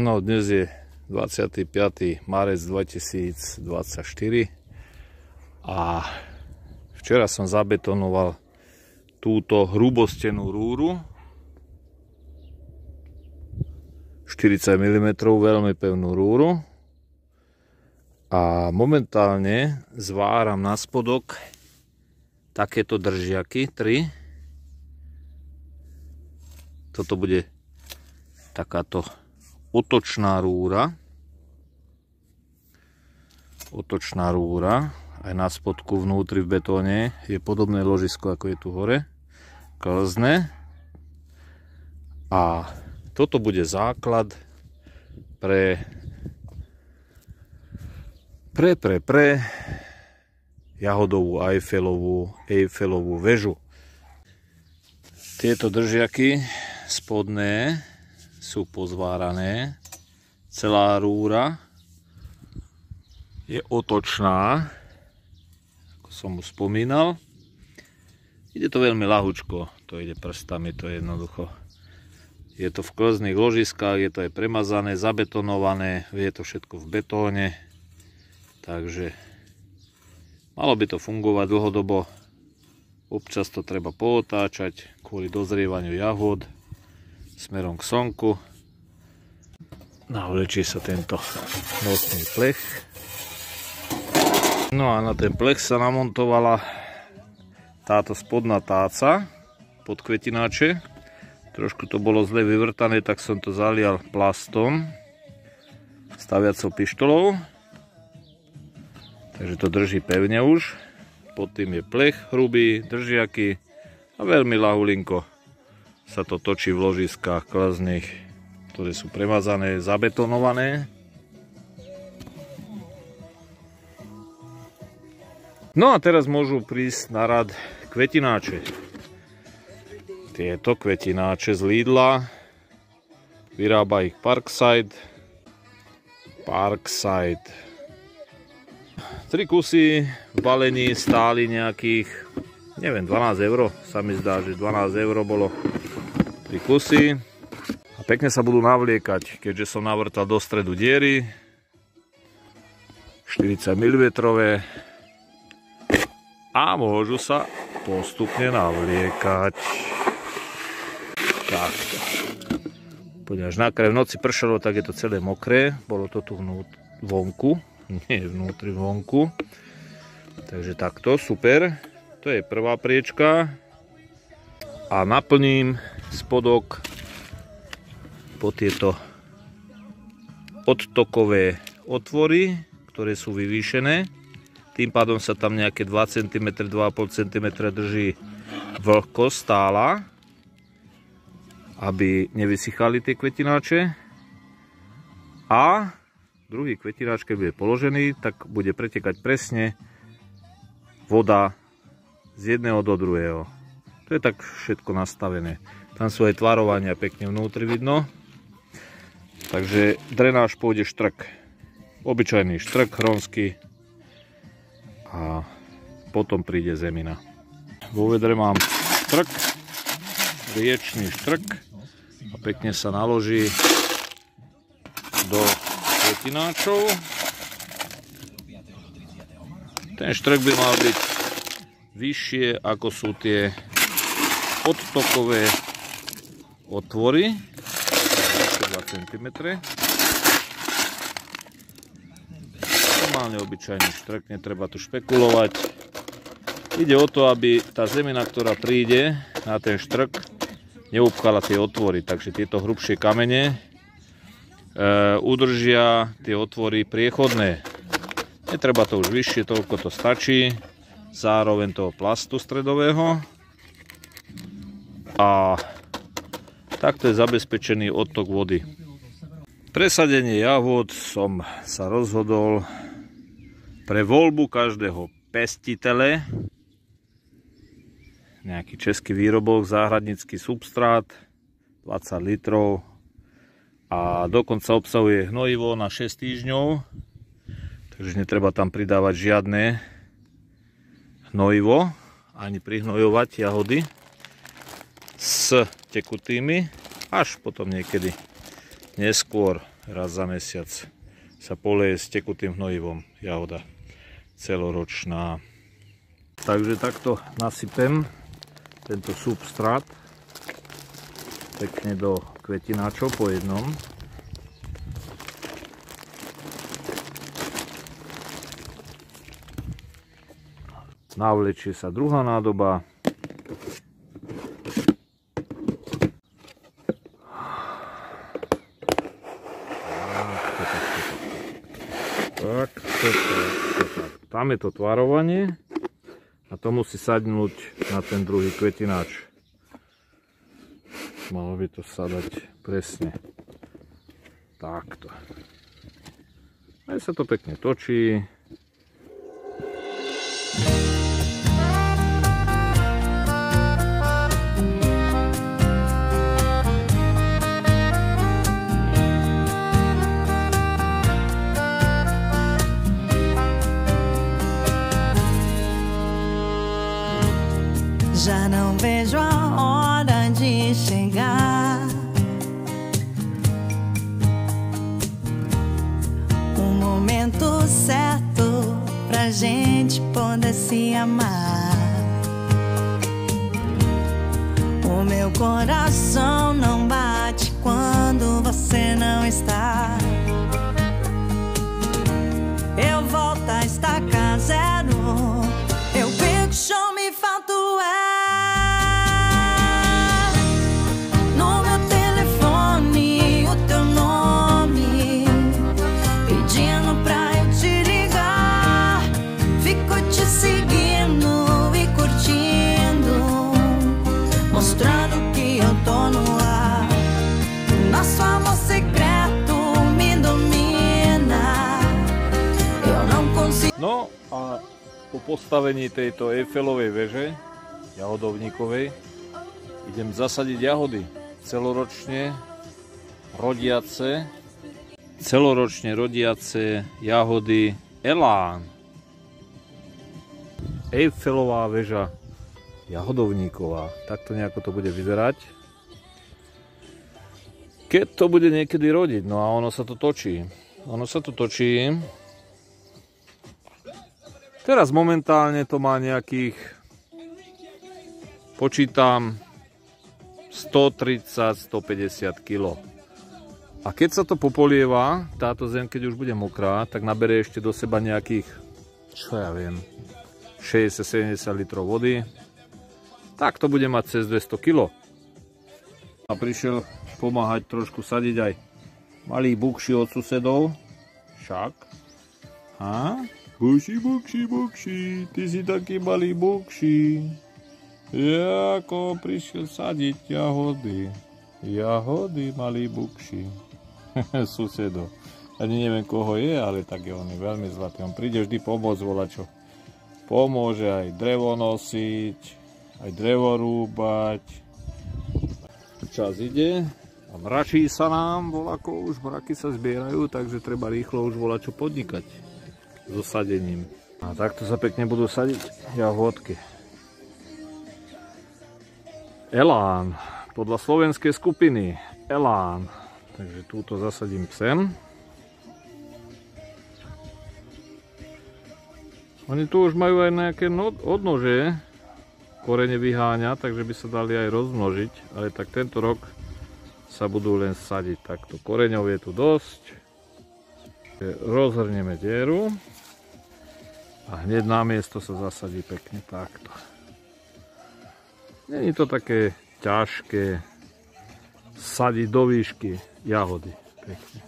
No, dnes je 25. marec 2024 a včera som zabetonoval túto hrubostenú rúru 40 mm, veľmi pevnú rúru, a momentálne zváram na spodok takéto držiaky 3. Toto bude takáto otočná rúra. Aj na spodku vnútri v betóne je podobné ložisko, ako je tu hore, klzne. A toto bude základ pre jahodovú Eiffelovú väžu. Tieto držiaky spodné sú pozvárané. Celá rúra je otočná, ako som už spomínal. Ide to veľmi ľahučko, to ide prstami, to je jednoducho. Je to v klzných ložiskách, je to aj premazané, zabetonované, je to všetko v betóne. Takže malo by to fungovať dlhodobo. Občas to treba pootáčať kvôli dozrievaniu jahôd smerom k slnku. Navlečie sa tento nosný plech. No a na ten plech sa namontovala táto spodná táca pod kvetináče. Trošku to bolo zle vyvrtané, tak som to zalial plastom staviacou pištolou. Takže to drží pevne už. Pod tým je plech hrubý, držiaky a veľmi ľahulinko sa to točí v ložiskách klzných, ktoré sú premazané, zabetonované. No a teraz môžu prísť na rad kvetináče. Tieto kvetináče z Lidla, vyrába ich Parkside. 3 kusy v balení stáli nejakých, neviem, 12 €. Sa mi zdá, že 12 € bolo 3 kusy. A pekne sa budú navliekať, keďže som navrtal do stredu diery. 40 mm. A môžu sa postupne navliekať. Takto. Až na kraj v noci pršalo, tak je to celé mokré. Bolo to tu vonku. Nie vnútri, vonku. Takže takto, super. To je prvá priečka. A naplním spodok po tieto odtokové otvory, ktoré sú vyvýšené. Tým pádom sa tam nejaké 2 cm, 2,5 cm drží vlhkosť stála, aby nevysychali tie kvetináče. A druhý kvetináč, keď bude položený, tak bude pretekať presne voda z jedného do druhého. To je tak všetko nastavené. Tam sú aj tvarovania pekne vnútri vidno. Takže drenáž pôjde štrk. Obyčajný štrk hronský. A potom príde zemina. Vo vedre mám štrk, riečný štrk, a pekne sa naloží do kvetináčov. Ten štrk by mal byť vyššie, ako sú tie odtokové otvory, 2 cm. Normálne obyčajný štrk, netreba tu špekulovať. Ide o to, aby tá zemina, ktorá príde na ten štrk, neupchala tie otvory. Takže tieto hrubšie kamene udržia tie otvory priechodné. Netreba to už vyššie, toľko to stačí. Zároveň toho plastu stredového. A takto je zabezpečený odtok vody. Presadenie jahôd som sa rozhodol pre voľbu každého pestitele. Nejaký český výrobok, záhradnícky substrát, 20 litrov. A dokonca obsahuje hnojivo na 6 týždňov. Takže netreba tam pridávať žiadne hnojivo, ani prihnojovať jahody s tekutými, až potom niekedy neskôr raz za mesiac sa poleje s tekutým hnojivom jahoda celoročná. Takže takto nasypem tento substrát pekne do kvetináčov po jednom. Navlečie sa druhá nádoba. Tam je to tvarovanie a to musí sadnúť na ten druhý kvetináč. Malo by to sadať presne takto. Aj sa to pekne točí. Já não vejo a hora de chegar. O momento certo pra gente poder se amar. O meu coração não bate quando você não está. Eu volto a estacar zero. Eu perco o chão, me falta o ar. No a po postavení tejto Eiffelovej veže, jahodovníkovej, idem zasadiť jahody. Celoročne rodiace jahody Elán. Eiffelová väža jahodovníková. Takto nejako to bude vyzerať. Keď to bude niekedy rodiť, no a ono sa to točí. Teraz momentálne to má nejakých, počítam, 130-150 kg. A keď sa to popolieva, táto zem, keď už bude mokrá, tak nabere ešte do seba nejakých, čo ja viem, 60-70 litrov vody. Tak to bude mať cez 200 kg. A prišiel pomáhať trošku sadiť aj malý bukši od susedov. Však. A? Bukši, ty si taký malý bukši. Jako prišiel sadiť jahody. Jahody, malý bukši. Susedo. Ani neviem, koho je, ale tak je on je veľmi zlatý. On príde vždy pomôcť volačo. Pomôže aj drevo nosiť, aj drevo rúbať. Čas ide a mračí sa nám, volako už mraky sa zbierajú, takže treba rýchlo už volačo podnikať so sadením. A takto sa pekne budú sadiť jahodky. Elán, podľa slovenskej skupiny Elán. Takže túto zasadím sem. Oni tu už majú aj nejaké odnože, korene vyháňa, takže by sa dali aj rozmnožiť, ale tak tento rok sa budú len sadiť takto. Koreňov je tu dosť. Rozhrnieme dieru a hneď na miesto sa zasadí pekne takto. Není to také ťažké sadiť do výšky jahody. Pekne.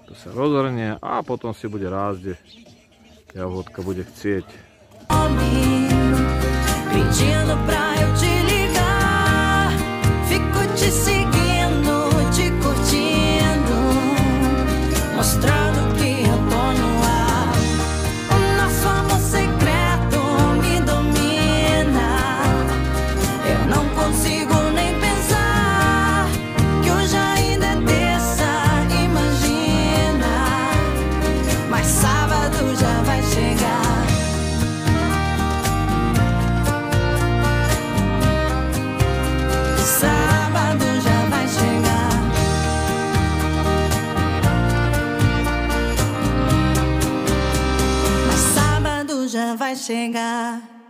To sa rozhrnie a potom si bude rásť, kde jahodka bude chcieť. Pedindo pra eu te ligar, fico te seguindo, te curtindo, mostrando que eu tô no ar. O nosso amor secreto me domina, eu não consigo nem pensar que hoje ainda é terça, imagina, mas sábado já vai chegar. Sábado já já vai chegar.